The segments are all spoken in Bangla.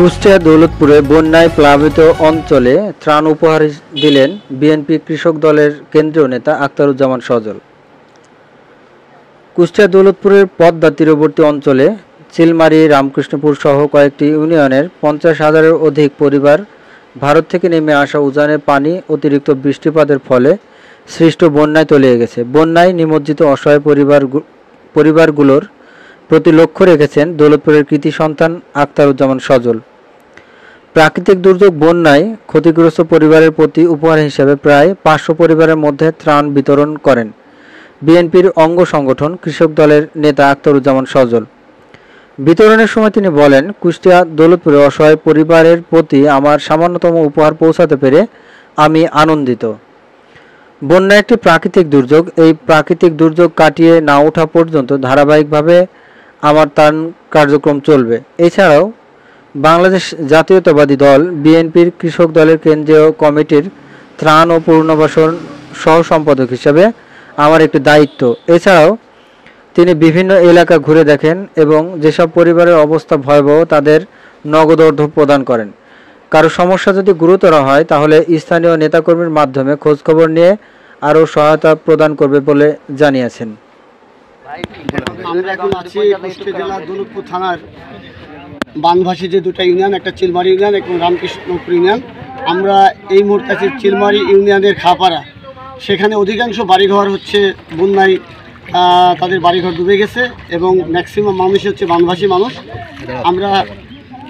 কুষ্টিয়া দৌলতপুরে বন্যায় প্লাবিত অঞ্চলে ত্রাণ উপহার দিলেন বিএনপি কৃষক দলের কেন্দ্রীয় নেতা আখতারুজ্জামান সজল। কুষ্টিয়া দৌলতপুরের পদ্মা তীরবর্তী অঞ্চলে চিলমারী, রামকৃষ্ণপুর সহ কয়েকটি ইউনিয়নের 50,000-এর অধিক পরিবার ভারত থেকে নেমে আসা উজানে পানি অতিরিক্ত বৃষ্টিপাতের ফলে সৃষ্ট বন্যায় তলিয়ে গেছে। বন্যায় নিমজ্জিত অসহায় পরিবারগুলোর প্রতি লক্ষ্য রেখেছেন দৌলতপুরের কৃতি সন্তান আখতারুজ্জামান সজল। প্রাকৃতিক দুর্যোগ বন্যায় ক্ষতিগ্রস্ত পরিবারের প্রতি উপহার হিসেবে প্রায় 500 পরিবারের মধ্যে ত্রাণ বিতরণ করেন বিএনপির অঙ্গ সংগঠন কৃষক দলের নেতা আখতারুজ্জামান সজল। বিতরণের সময় তিনি বলেন, কুষ্টিয়া দৌলতপুরে অসহায় পরিবারের প্রতি আমার সামান্যতম উপহার পৌঁছাতে পেরে আমি আনন্দিত। বন্যা একটি প্রাকৃতিক দুর্যোগ। এই প্রাকৃতিক দুর্যোগ কাটিয়ে না ওঠা পর্যন্ত ধারাবাহিকভাবে আমার ত্রাণ কার্যক্রম চলবে। এছাড়াও বাংলাদেশ জাতীয়তাবাদী দল বিএনপির কৃষক দলের কেন্দ্রীয় কমিটির ত্রাণ ও পুনর্বাসন সহ সম্পাদক হিসেবে আমার একটি দায়িত্ব। এছাড়াও তিনি বিভিন্ন এলাকা ঘুরে দেখেন এবং যেসব পরিবারের অবস্থা ভয়াবহ তাদের নগদ অর্থ প্রদান করেন। কারো সমস্যা যদি গুরুতর হয় তাহলে স্থানীয় নেতাকর্মীর মাধ্যমে খোঁজখবর নিয়ে আরও সহায়তা প্রদান করবে বলে জানিয়েছেন। আমরা এখন আছি কুষ্টিয়া জেলার দৌলতপুর থানার বানভাসী যে দুটো ইউনিয়ন, একটা চিলমারী ইউনিয়ন এবং রামকৃষ্ণপুর ইউনিয়ন। আমরা এই মুহূর্তে আছি চিলমারী ইউনিয়নের খাপাড়া। সেখানে অধিকাংশ বাড়িঘর হচ্ছে বন্যায় তাদের বাড়িঘর ডুবে গেছে এবং ম্যাক্সিমাম মানুষ হচ্ছে বানভাসী মানুষ। আমরা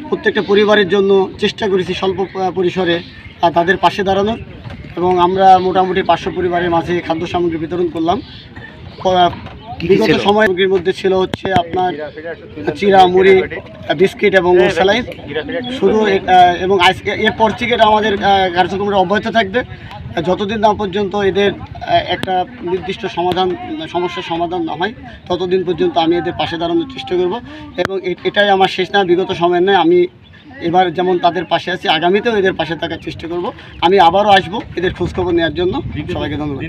প্রত্যেকটা পরিবারের জন্য চেষ্টা করেছি স্বল্প পরিসরে তাদের পাশে দাঁড়ানোর এবং আমরা মোটামুটি 500 পরিবারের মাঝে খাদ্য সামগ্রী বিতরণ করলাম। বিগত সামগ্রীর মধ্যে ছিল হচ্ছে আপনার চিরা, মুড়ি, বিস্কিট এবং স্যালাইন শুধু। এবং এরপর থেকে আমাদের কার্যক্রমটা অব্যাহত থাকবে যতদিন না পর্যন্ত এদের একটা নির্দিষ্ট সমস্যার সমাধান না হয়, ততদিন পর্যন্ত আমি এদের পাশে দাঁড়ানোর চেষ্টা করব। এবং এটাই আমার শেষ না, বিগত সময় নয়। আমি এবার যেমন তাদের পাশে আছি, আগামীতেও এদের পাশে থাকার চেষ্টা করব। আমি আবারও আসবো এদের খোঁজখবর নেওয়ার জন্য। সবাইকে ধন্যবাদ।